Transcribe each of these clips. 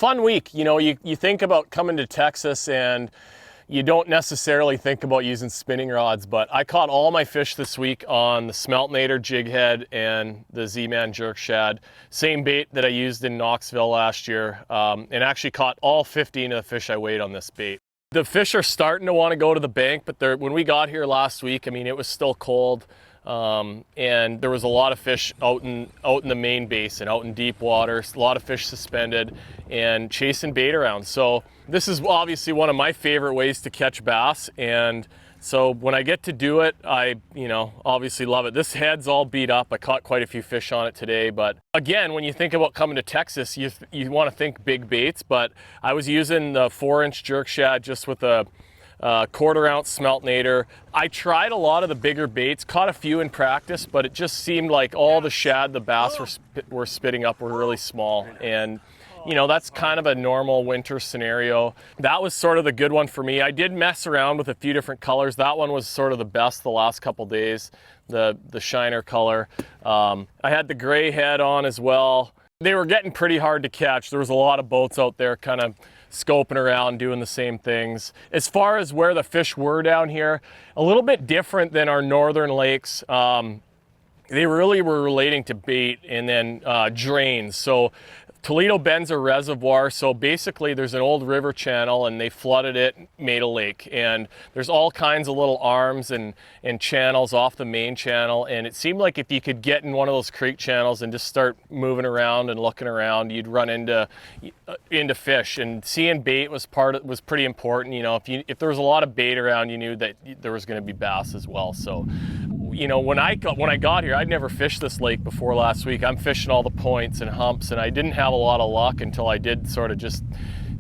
fun week. You know, you think about coming to Texas and you don't necessarily think about using spinning rods, but I caught all my fish this week on the Smeltinator jig head and the Z-Man jerk shad. Same bait that I used in Knoxville last year, and actually caught all 15 of the fish I weighed on this bait. The fish are starting to want to go to the bank, but when we got here last week, I mean, it was still cold. And there was a lot of fish out in the main basin, out in deep water, a lot of fish suspended and chasing bait around. So this is obviously one of my favorite ways to catch bass. And so when I get to do it, I, obviously love it. This head's all beat up. I caught quite a few fish on it today, but again, when you think about coming to Texas, you want to think big baits, but I was using the 4-inch jerk shad just with a 1/4 ounce Smeltinator. I tried a lot of the bigger baits, caught a few in practice, but it just seemed like all the shad the bass were spitting up were really small. And that's kind of a normal winter scenario. That was sort of the good one for me. I did mess around with a few different colors. That one was sort of the best the last couple days, the shiner color. I had the gray head on as well. They were getting pretty hard to catch. There was a lot of boats out there kind of scoping around, doing the same things. As far as where the fish were down here, a little bit different than our northern lakes. They really were relating to bait and then drains. So Toledo Bend's a reservoir, so basically there's an old river channel and they flooded it, made a lake. And there's all kinds of little arms and channels off the main channel. And it seemed like if you could get in one of those creek channels and just start moving around and looking around, you'd run into fish. And seeing bait was pretty important. If there was a lot of bait around, you knew that there was going to be bass as well. So when I got here, I'd never fished this lake before last week. I'm fishing all the points and humps, and I didn't have a lot of luck until I did sort of just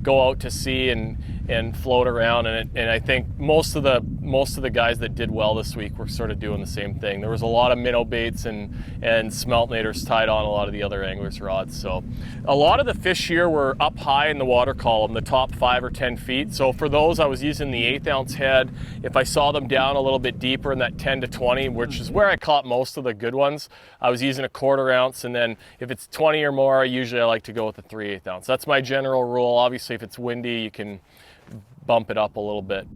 go out to sea and float around. And I think most of the guys that did well this week were sort of doing the same thing. There was a lot of minnow baits and Smeltinators tied on a lot of the other anglers' rods. So a lot of the fish here were up high in the water column, the top 5 or 10 feet. So for those, I was using the 1/8 ounce head. If I saw them down a little bit deeper in that 10 to 20, which is where I caught most of the good ones, I was using a 1/4 ounce. And then if it's 20 or more, I like to go with a 3/8 ounce. That's my general rule. Obviously, if it's windy, you can bump it up a little bit.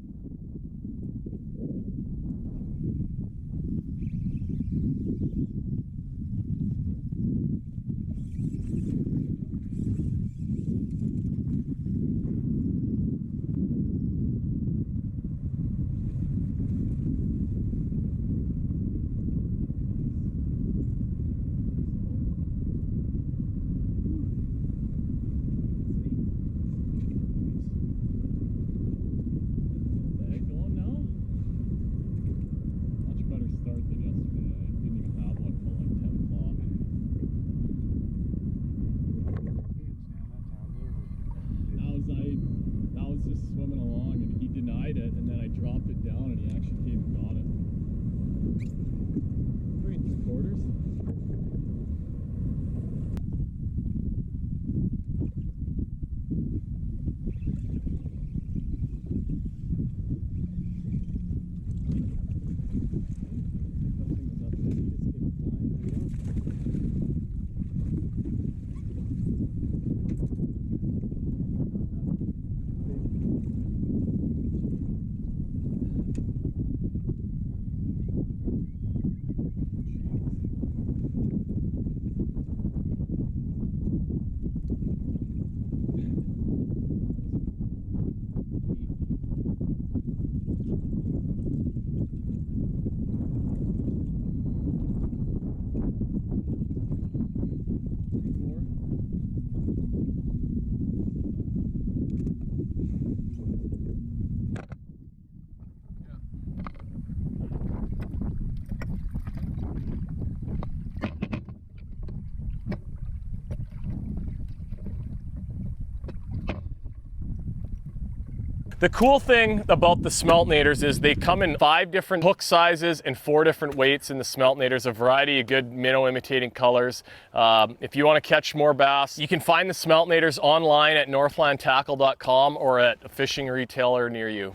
The cool thing about the Smeltinators is they come in 5 different hook sizes and 4 different weights in the Smeltinators, a variety of good minnow imitating colors. If you want to catch more bass, you can find the Smeltinators online at northlandtackle.com or at a fishing retailer near you.